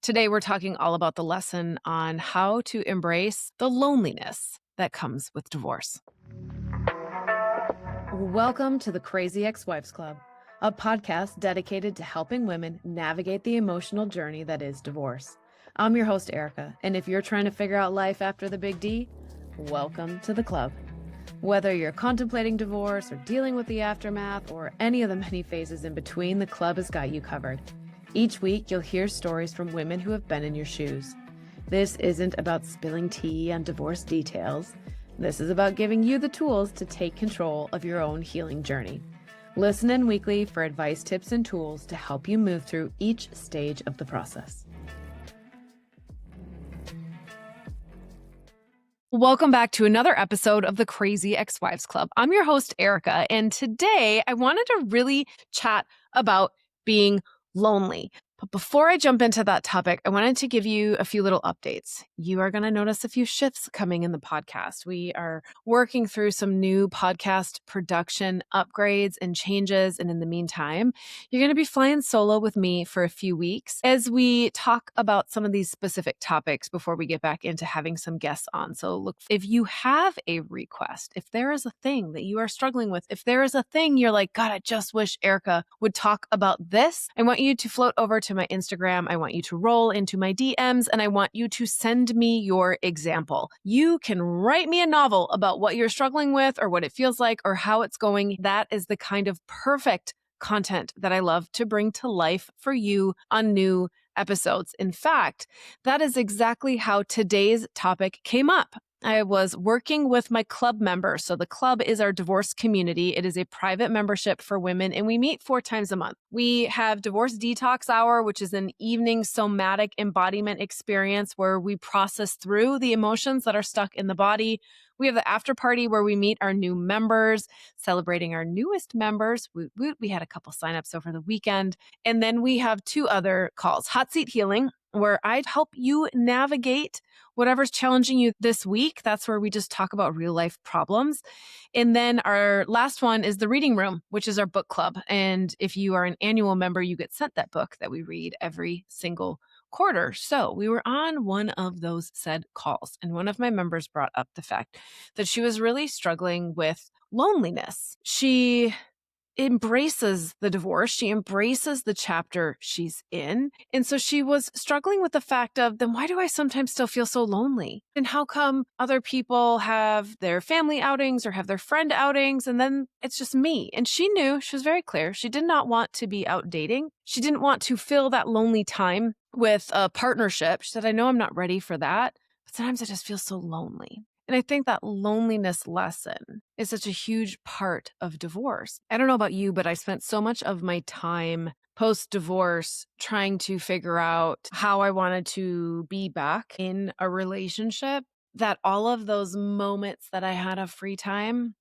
Today, we're talking all about the lesson on how to embrace the loneliness that comes with divorce. Welcome to the Crazy Ex-Wives Club, a podcast dedicated to helping women navigate the emotional journey that is divorce. I'm your host, Erica, and if you're trying to figure out life after the big D, welcome to the club. Whether you're contemplating divorce or dealing with the aftermath or any of the many phases in between, the club has got you covered. Each week, you'll hear stories from women who have been in your shoes. This isn't about spilling tea on divorce details. This is about giving you the tools to take control of your own healing journey. Listen in weekly for advice, tips, and tools to help you move through each stage of the process. Welcome back to another episode of the Crazy Ex-Wives Club. I'm your host, Erica, and today I wanted to really chat about being lonely. But before I jump into that topic, I wanted to give you a few little updates. You are going to notice a few shifts coming in the podcast. We are working through some new podcast production upgrades and changes. And in the meantime, you're going to be flying solo with me for a few weeks as we talk about some of these specific topics before we get back into having some guests on. So look, if you have a request, if there is a thing that you are struggling with, if there is a thing you're like, God, I just wish Erica would talk about this, I want you to float over to my Instagram. I want you to roll into my DMs and I want you to send me your example. You can write me a novel about what you're struggling with or what it feels like or how it's going. That is the kind of perfect content that I love to bring to life for you on new episodes. In fact, that is exactly how today's topic came up. I was working with my club members. So the club is our divorce community. It is a private membership for women, and we meet 4 times a month. We have Divorce Detox Hour, which is an evening somatic embodiment experience where we process through the emotions that are stuck in the body. We have the after party where we meet our new members, celebrating our newest members. We had a couple signups over the weekend. And then we have 2 other calls, Hot Seat Healing, where I'd help you navigate whatever's challenging you this week. That's where we just talk about real life problems. And then our last one is the Reading Room, which is our book club. And if you are an annual member, you get sent that book that we read every single quarter. So we were on one of those said calls, and one of my members brought up the fact that she was really struggling with loneliness. She embraces the divorce. She embraces the chapter she's in. And so she was struggling with the fact of, then why do I sometimes still feel so lonely? And how come other people have their family outings or have their friend outings and then it's just me? And she knew, she was very clear, she did not want to be out dating. She didn't want to fill that lonely time with a partnership. She said, I know I'm not ready for that, but sometimes I just feel so lonely. And I think that loneliness lesson is such a huge part of divorce. I don't know about you, but I spent so much of my time post-divorce trying to figure out how I wanted to be back in a relationship, that all of those moments that I had of free time,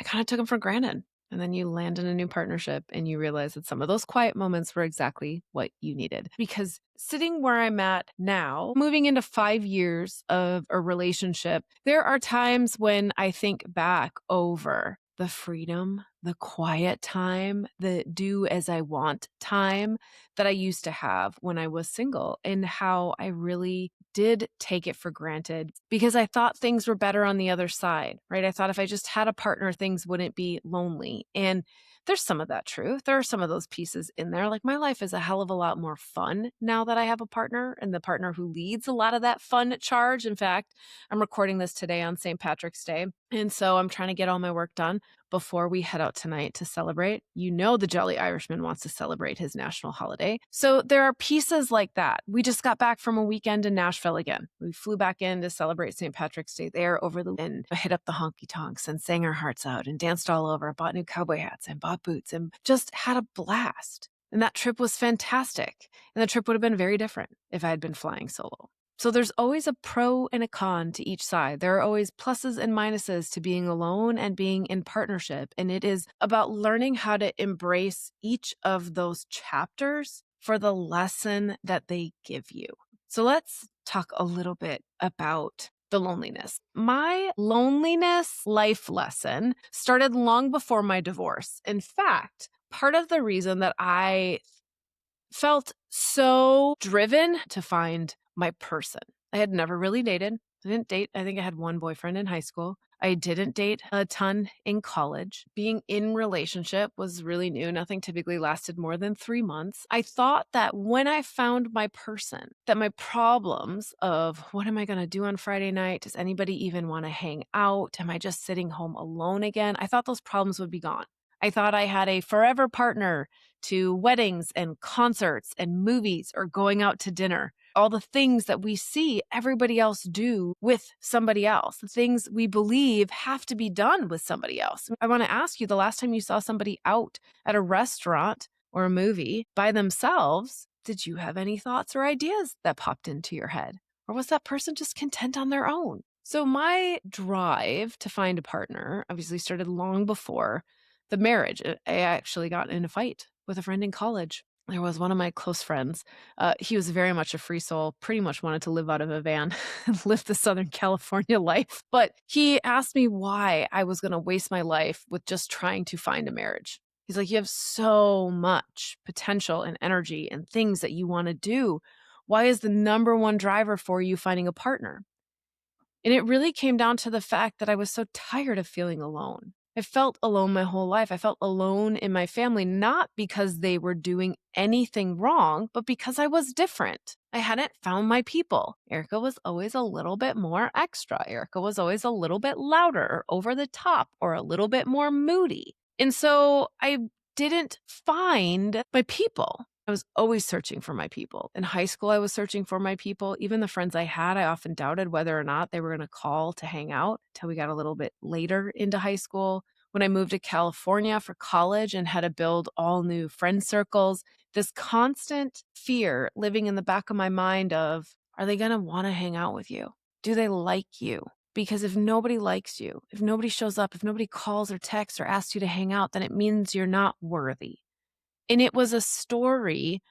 I kind of took them for granted. And then you land in a new partnership and you realize that some of those quiet moments were exactly what you needed. Because sitting where I'm at now, moving into 5 years of a relationship, there are times when I think back over the freedom, the quiet time, the do as I want time that I used to have when I was single, and how I really did take it for granted because I thought things were better on the other side, right? I thought if I just had a partner, things wouldn't be lonely. And there's some of that truth. There are some of those pieces in there. Like my life is a hell of a lot more fun now that I have a partner, and the partner who leads a lot of that fun charge. In fact, I'm recording this today on St. Patrick's Day. And so I'm trying to get all my work done before we head out tonight to celebrate. You know, the Jolly Irishman wants to celebrate his national holiday. So there are pieces like that. We just got back from a weekend in Nashville again. We flew back in to celebrate St. Patrick's Day there over the weekend. I hit up the honky tonks and sang our hearts out and danced all over, bought new cowboy hats and bought boots and just had a blast. And that trip was fantastic. And the trip would have been very different if I had been flying solo. So there's always a pro and a con to each side. There are always pluses and minuses to being alone and being in partnership. And it is about learning how to embrace each of those chapters for the lesson that they give you. So let's talk a little bit about the loneliness. My loneliness life lesson started long before my divorce. In fact, part of the reason that I felt so driven to find my person. I had never really dated. I didn't date. I think I had one boyfriend in high school. I didn't date a ton in college. Being in relationship was really new. Nothing typically lasted more than 3 months. I thought that when I found my person, that my problems of what am I going to do on Friday night? Does anybody even want to hang out? Am I just sitting home alone again? I thought those problems would be gone. I thought I had a forever partner to weddings and concerts and movies or going out to dinner. All the things that we see everybody else do with somebody else, the things we believe have to be done with somebody else. I want to ask you, the last time you saw somebody out at a restaurant or a movie by themselves, did you have any thoughts or ideas that popped into your head? Or was that person just content on their own? So my drive to find a partner obviously started long before the marriage. I actually got in a fight with a friend in college. There was one of my close friends. He was very much a free soul, pretty much wanted to live out of a van and live the Southern California life. But he asked me why I was going to waste my life with just trying to find a marriage. He's like, you have so much potential and energy and things that you want to do. Why is the number one driver for you finding a partner? And it really came down to the fact that I was so tired of feeling alone. I felt alone my whole life. I felt alone in my family, not because they were doing anything wrong, but because I was different. I hadn't found my people. Erica was always a little bit more extra. Erica was always a little bit louder or over the top or a little bit more moody. And so I didn't find my people. I was always searching for my people. In high school, I was searching for my people. Even the friends I had, I often doubted whether or not they were going to call to hang out till we got a little bit later into high school. When I moved to California for college and had to build all new friend circles, this constant fear living in the back of my mind of, are they going to want to hang out with you? Do they like you? Because if nobody likes you, if nobody shows up, if nobody calls or texts or asks you to hang out, then it means you're not worthy. And it was a story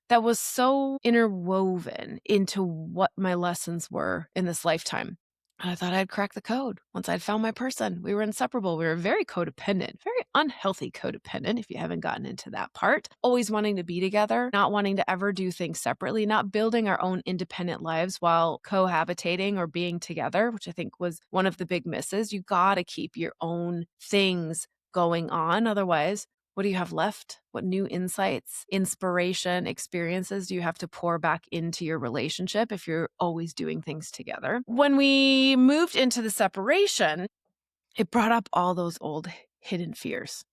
that was so interwoven into what my lessons were in this lifetime. And I thought I'd crack the code once I'd found my person. We were inseparable. We were very codependent, very unhealthy codependent, if you haven't gotten into that part. Always wanting to be together, not wanting to ever do things separately, not building our own independent lives while cohabitating or being together, which I think was one of the big misses. You got to keep your own things going on. Otherwise, what do you have left? What new insights, inspiration, experiences do you have to pour back into your relationship if you're always doing things together? When we moved into the separation, it brought up all those old hidden fears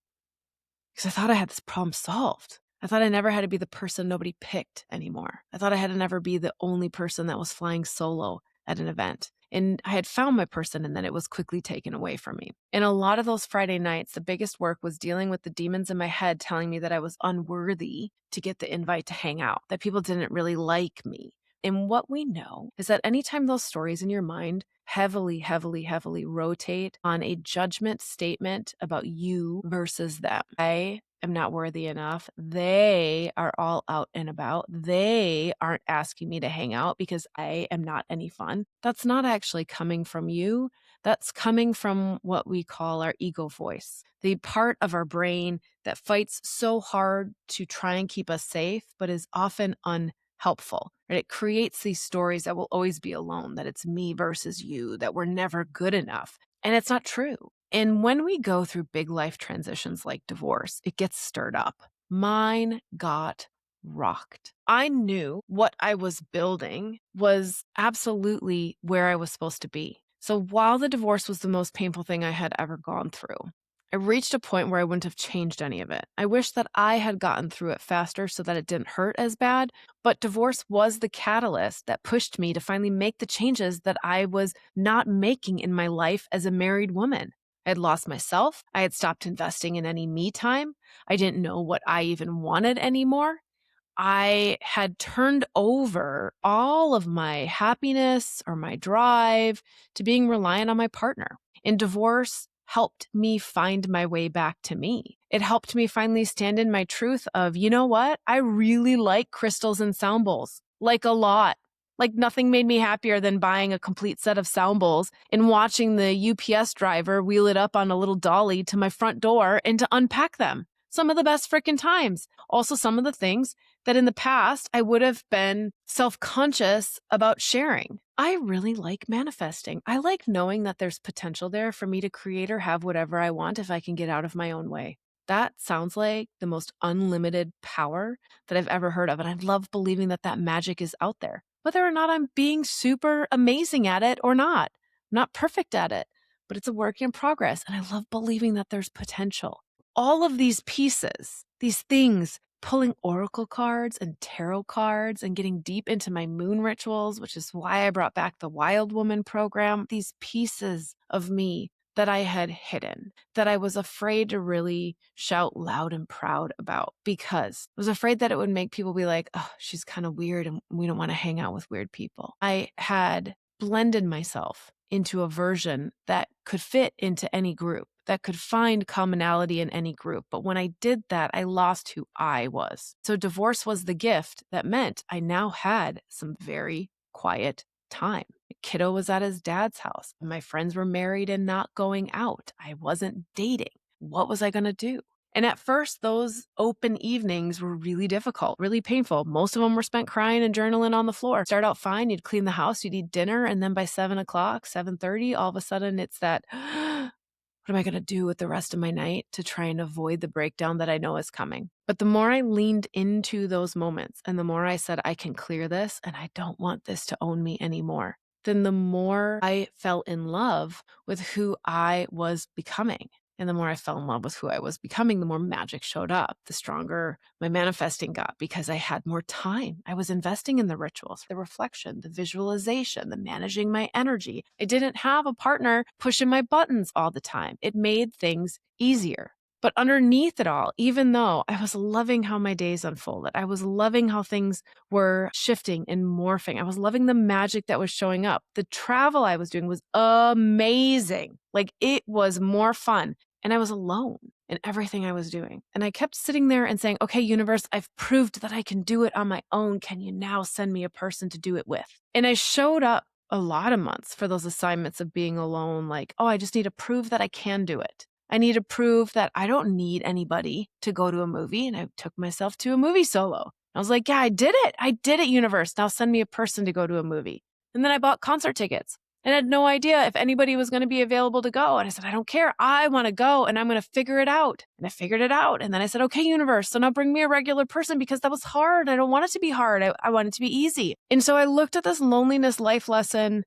because I thought I had this problem solved. I thought I never had to be the person nobody picked anymore. I thought I had to never be the only person that was flying solo at an event. And I had found my person and then it was quickly taken away from me. And a lot of those Friday nights, the biggest work was dealing with the demons in my head telling me that I was unworthy to get the invite to hang out, that people didn't really like me. And what we know is that anytime those stories in your mind heavily rotate on a judgment statement about you versus them, I am not worthy enough. They are all out and about. They aren't asking me to hang out because I am not any fun. That's not actually coming from you. That's coming from what we call our ego voice, the part of our brain that fights so hard to try and keep us safe, but is often unhelpful. Right? It creates these stories that will always be alone, that it's me versus you, that we're never good enough. And it's not true. And when we go through big life transitions like divorce, it gets stirred up. Mine got rocked. I knew what I was building was absolutely where I was supposed to be. So while the divorce was the most painful thing I had ever gone through, I reached a point where I wouldn't have changed any of it. I wish that I had gotten through it faster so that it didn't hurt as bad, but divorce was the catalyst that pushed me to finally make the changes that I was not making in my life as a married woman. I had lost myself. I had stopped investing in any me time. I didn't know what I even wanted anymore. I had turned over all of my happiness or my drive to being reliant on my partner. And divorce helped me find my way back to me. It helped me finally stand in my truth of, you know what? I really like crystals and sound bowls, like a lot. Like nothing made me happier than buying a complete set of sound bowls and watching the UPS driver wheel it up on a little dolly to my front door and to unpack them. some of the best freaking times. Also, some of the things that in the past I would have been self-conscious about sharing. I really like manifesting. I like knowing that there's potential there for me to create or have whatever I want if I can get out of my own way. That sounds like the most unlimited power that I've ever heard of. And I love believing that that magic is out there, whether or not I'm being super amazing at it or not. I'm not perfect at it, but it's a work in progress. And I love believing that there's potential. All of these pieces, these things, pulling oracle cards and tarot cards and getting deep into my moon rituals, which is why I brought back the Wild Woman program, these pieces of me that I had hidden, that I was afraid to really shout loud and proud about because I was afraid that it would make people be like, oh, she's kind of weird and we don't want to hang out with weird people. I had blended myself into a version that could fit into any group, that could find commonality in any group. But when I did that, I lost who I was. So divorce was the gift that meant I now had some very quiet time. Kiddo was at his dad's house. My friends were married and not going out. I wasn't dating. What was I going to do? And at first, those open evenings were really difficult, really painful. Most of them were spent crying and journaling on the floor. Start out fine. You'd clean the house, you'd eat dinner. And then by 7 o'clock, 7:30, all of a sudden it's that, what am I going to do with the rest of my night to try and avoid the breakdown that I know is coming? But the more I leaned into those moments and the more I said, I can clear this and I don't want this to own me anymore, then the more I fell in love with who I was becoming. And the more I fell in love with who I was becoming, the more magic showed up, the stronger my manifesting got because I had more time. I was investing in the rituals, the reflection, the visualization, the managing my energy. I didn't have a partner pushing my buttons all the time. It made things easier. But underneath it all, even though I was loving how my days unfolded, I was loving how things were shifting and morphing. I was loving the magic that was showing up. The travel I was doing was amazing. Like it was more fun. And I was alone in everything I was doing. And I kept sitting there and saying, okay, universe, I've proved that I can do it on my own. Can you now send me a person to do it with? And I showed up a lot of months for those assignments of being alone. Like, oh, I just need to prove that I can do it. I need to prove that I don't need anybody to go to a movie. And I took myself to a movie solo. I was like, yeah, I did it. I did it, universe. Now send me a person to go to a movie. And then I bought concert tickets. And had no idea if anybody was going to be available to go. And I said, I don't care. I want to go and I'm going to figure it out. And I figured it out. And then I said, okay, universe, so now bring me a regular person because that was hard. I don't want it to be hard. I want it to be easy. And so I looked at this loneliness life lesson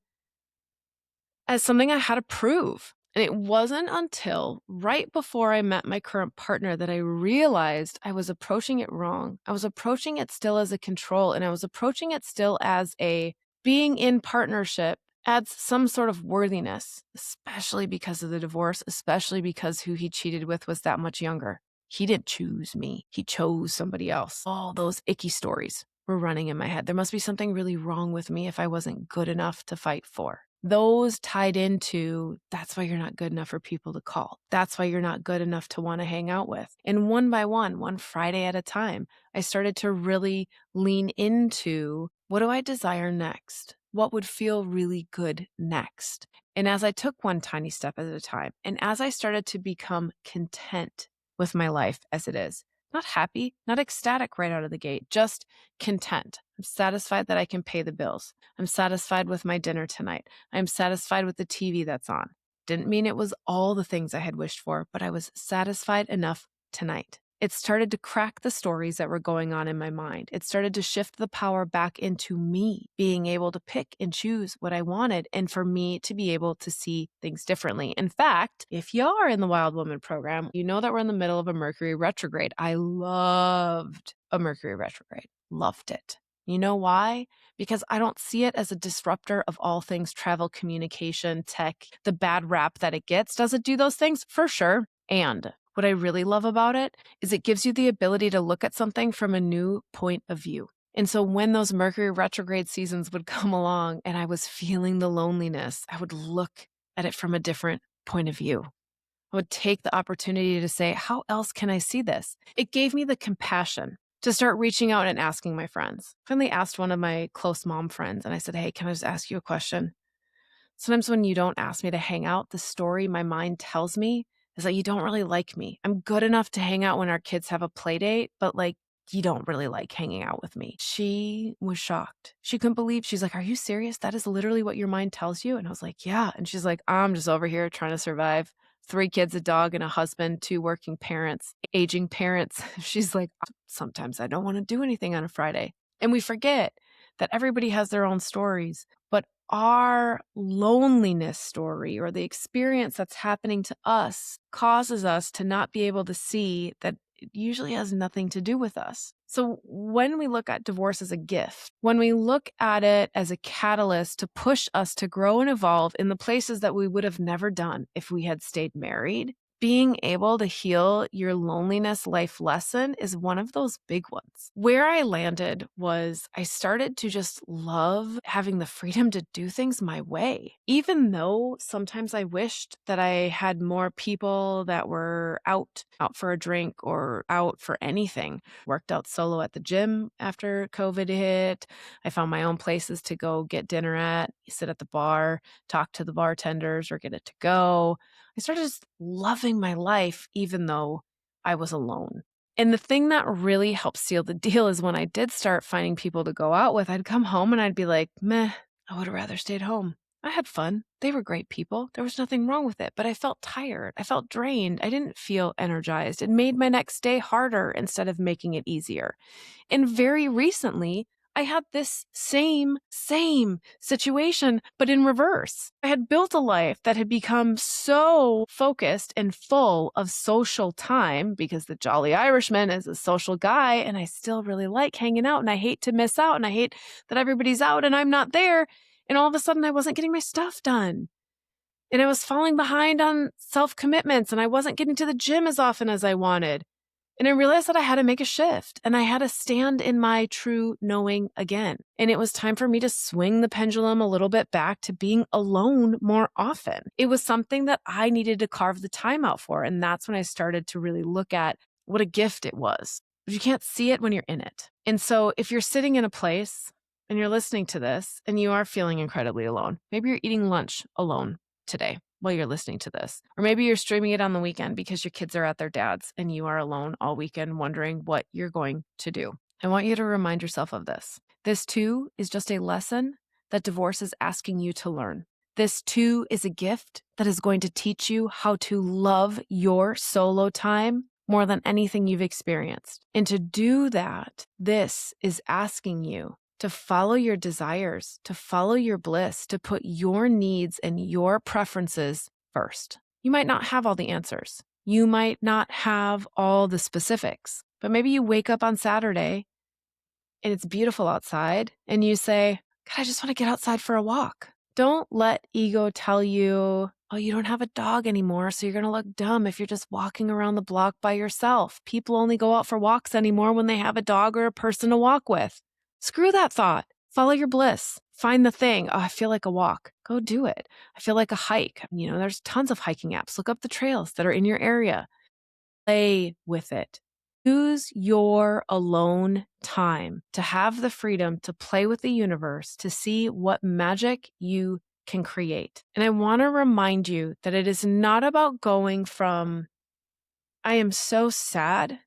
as something I had to prove. And it wasn't until right before I met my current partner that I realized I was approaching it wrong. I was approaching it still as a control, and I was approaching it still as a being in partnership adds some sort of worthiness, especially because of the divorce, especially because who he cheated with was that much younger. He didn't choose me. He chose somebody else. All those icky stories were running in my head. There must be something really wrong with me if I wasn't good enough to fight for. Those tied into, that's why you're not good enough for people to call. That's why you're not good enough to want to hang out with. And one by one Friday at a time, I started to really lean into, what do I desire next? What would feel really good next? And as I took one tiny step at a time, and as I started to become content with my life as it is, not happy, not ecstatic right out of the gate, just content. I'm satisfied that I can pay the bills. I'm satisfied with my dinner tonight. I'm satisfied with the TV that's on. Didn't mean it was all the things I had wished for, but I was satisfied enough tonight. It started to crack the stories that were going on in my mind. It started to shift the power back into me being able to pick and choose what I wanted and for me to be able to see things differently. In fact, if you are in the Wild Woman program, you know that we're in the middle of a Mercury retrograde. I loved a Mercury retrograde. Loved it. You know why? Because I don't see it as a disruptor of all things travel, communication, tech, the bad rap that it gets. Does it do those things? For sure. And what I really love about it is it gives you the ability to look at something from a new point of view. And so when those Mercury retrograde seasons would come along and I was feeling the loneliness, I would look at it from a different point of view. I would take the opportunity to say, how else can I see this? It gave me the compassion to start reaching out and asking my friends. I finally asked one of my close mom friends and I said, hey, can I just ask you a question? Sometimes when you don't ask me to hang out, the story my mind tells me is that you don't really like me. I'm good enough to hang out when our kids have a play date, but like, you don't really like hanging out with me. She was shocked. She couldn't believe. She's like, are you serious? That is literally what your mind tells you? And I was like, yeah. And she's like, I'm just over here trying to survive. 3 kids, a dog, and a husband, 2 working parents, aging parents. She's like, sometimes I don't want to do anything on a Friday. And we forget that everybody has their own stories, but our loneliness story or the experience that's happening to us causes us to not be able to see that it usually has nothing to do with us. So when we look at divorce as a gift, when we look at it as a catalyst to push us to grow and evolve in the places that we would have never done if we had stayed married, being able to heal your loneliness life lesson is one of those big ones. Where I landed was I started to just love having the freedom to do things my way. Even though sometimes I wished that I had more people that were out for a drink or out for anything. Worked out solo at the gym after COVID hit. I found my own places to go get dinner at, sit at the bar, talk to the bartenders or get it to go. I started just loving my life, even though I was alone. And the thing that really helped seal the deal is when I did start finding people to go out with, I'd come home and I'd be like, meh, I would have rather stayed home. I had fun. They were great people. There was nothing wrong with it, but I felt tired. I felt drained. I didn't feel energized. It made my next day harder instead of making it easier. And very recently, I had this same situation, but in reverse. I had built a life that had become so focused and full of social time because the Jolly Irishman is a social guy and I still really like hanging out and I hate to miss out and I hate that everybody's out and I'm not there. And all of a sudden I wasn't getting my stuff done. And I was falling behind on self-commitments and I wasn't getting to the gym as often as I wanted. And I realized that I had to make a shift and I had to stand in my true knowing again. And it was time for me to swing the pendulum a little bit back to being alone more often. It was something that I needed to carve the time out for. And that's when I started to really look at what a gift it was. But you can't see it when you're in it. And so if you're sitting in a place and you're listening to this and you are feeling incredibly alone, maybe you're eating lunch alone today while you're listening to this. Or maybe you're streaming it on the weekend because your kids are at their dad's and you are alone all weekend wondering what you're going to do. I want you to remind yourself of this. This too is just a lesson that divorce is asking you to learn. This too is a gift that is going to teach you how to love your solo time more than anything you've experienced. And to do that, this is asking you to follow your desires, to follow your bliss, to put your needs and your preferences first. You might not have all the answers. You might not have all the specifics, but maybe you wake up on Saturday and it's beautiful outside and you say, God, I just want to get outside for a walk. Don't let ego tell you, oh, you don't have a dog anymore, so you're going to look dumb if you're just walking around the block by yourself. People only go out for walks anymore when they have a dog or a person to walk with. Screw that thought. Follow your bliss. Find the thing. Oh, I feel like a walk. Go do it. I feel like a hike. There's tons of hiking apps. Look up the trails that are in your area. Play with it. Use your alone time to have the freedom to play with the universe, to see what magic you can create. And I want to remind you that it is not about going from, I am so sad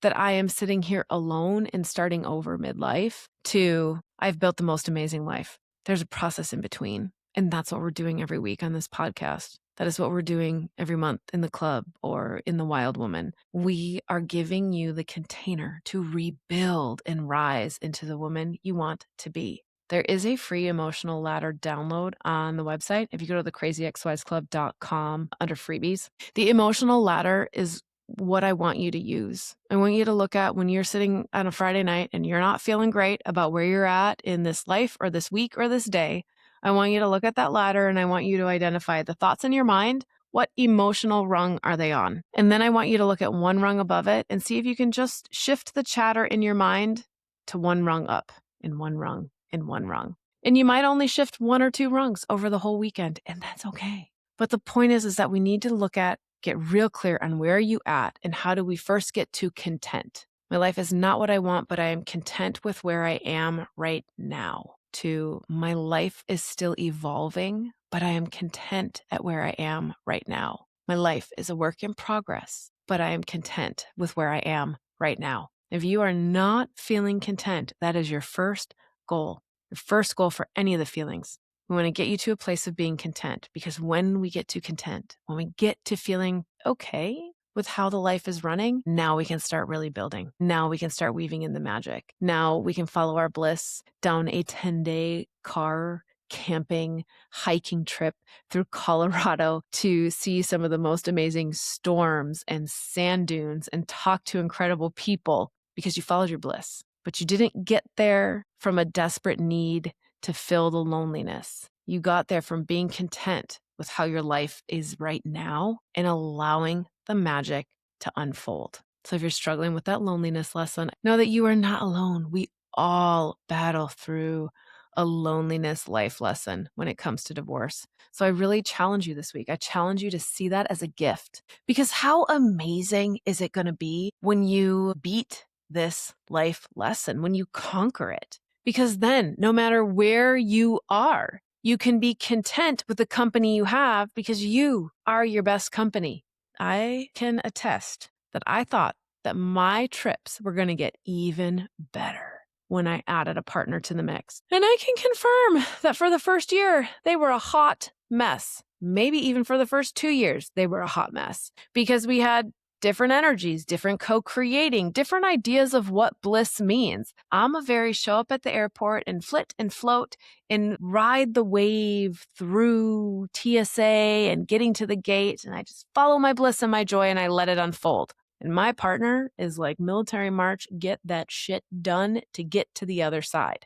that I am sitting here alone and starting over midlife, to I've built the most amazing life. There's a process in between. And that's what we're doing every week on this podcast. That is what we're doing every month in the club or in the Wild Woman. We are giving you the container to rebuild and rise into the woman you want to be. There is a free emotional ladder download on the website. If you go to the crazyexwivesclub.com under freebies, the emotional ladder is what I want you to use. I want you to look at when you're sitting on a Friday night and you're not feeling great about where you're at in this life or this week or this day. I want you to look at that ladder and I want you to identify the thoughts in your mind. What emotional rung are they on? And then I want you to look at one rung above it and see if you can just shift the chatter in your mind to one rung up and one rung and one rung. And you might only shift 1 or 2 rungs over the whole weekend, and that's okay. But the point is that we need to get real clear on where are you at and how do we first get to content. My life is not what I want, but I am content with where I am right now. To my life is still evolving, but I am content at where I am right now. My life is a work in progress, but I am content with where I am right now. If you are not feeling content, that is your first goal. Your first goal for any of the feelings. We want to get you to a place of being content, because when we get to content, when we get to feeling okay with how the life is running, now we can start really building. Now we can start weaving in the magic. Now we can follow our bliss down a 10-day car camping, hiking trip through Colorado to see some of the most amazing storms and sand dunes and talk to incredible people because you followed your bliss. But you didn't get there from a desperate need to fill the loneliness. You got there from being content with how your life is right now and allowing the magic to unfold. So if you're struggling with that loneliness lesson, know that you are not alone. We all battle through a loneliness life lesson when it comes to divorce. So I really challenge you this week. I challenge you to see that as a gift, because how amazing is it going to be when you beat this life lesson, when you conquer it? Because then no matter where you are, you can be content with the company you have because you are your best company. I can attest that I thought that my trips were going to get even better when I added a partner to the mix. And I can confirm that for the first year, they were a hot mess. Maybe even for the first 2 years, they were a hot mess because we had different energies, different co-creating, different ideas of what bliss means. I'm a very show up at the airport and flit and float and ride the wave through TSA and getting to the gate. And I just follow my bliss and my joy and I let it unfold. And my partner is like military march, get that shit done to get to the other side.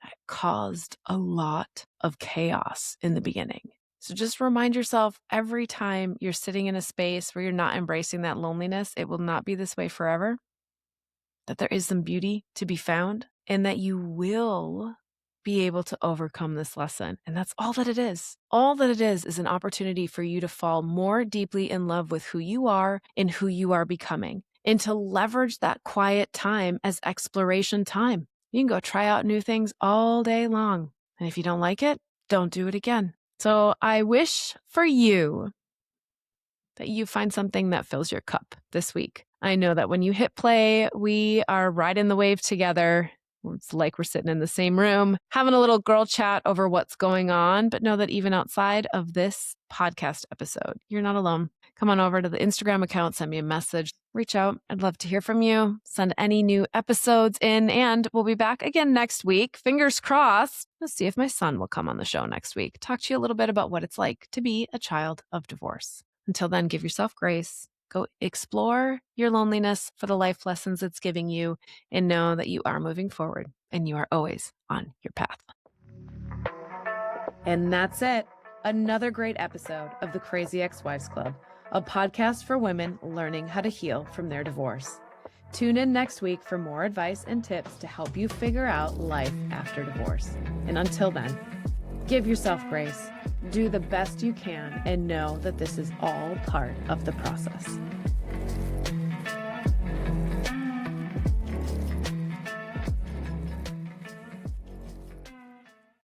That caused a lot of chaos in the beginning. So just remind yourself every time you're sitting in a space where you're not embracing that loneliness, it will not be this way forever, that there is some beauty to be found and that you will be able to overcome this lesson. And that's all that it is. All that it is an opportunity for you to fall more deeply in love with who you are and who you are becoming, and to leverage that quiet time as exploration time. You can go try out new things all day long. And if you don't like it, don't do it again. So I wish for you that you find something that fills your cup this week. I know that when you hit play, we are riding the wave together. It's like we're sitting in the same room, having a little girl chat over what's going on. But know that even outside of this podcast episode, you're not alone. Come on over to the Instagram account, send me a message, reach out. I'd love to hear from you. Send any new episodes in, and we'll be back again next week. Fingers crossed. Let's see if my son will come on the show next week. Talk to you a little bit about what it's like to be a child of divorce. Until then, give yourself grace. Go explore your loneliness for the life lessons it's giving you, and know that you are moving forward and you are always on your path. And that's it. Another great episode of the Crazy Ex-Wives Club, a podcast for women learning how to heal from their divorce. Tune in next week for more advice and tips to help you figure out life after divorce. And until then, give yourself grace, do the best you can, and know that this is all part of the process.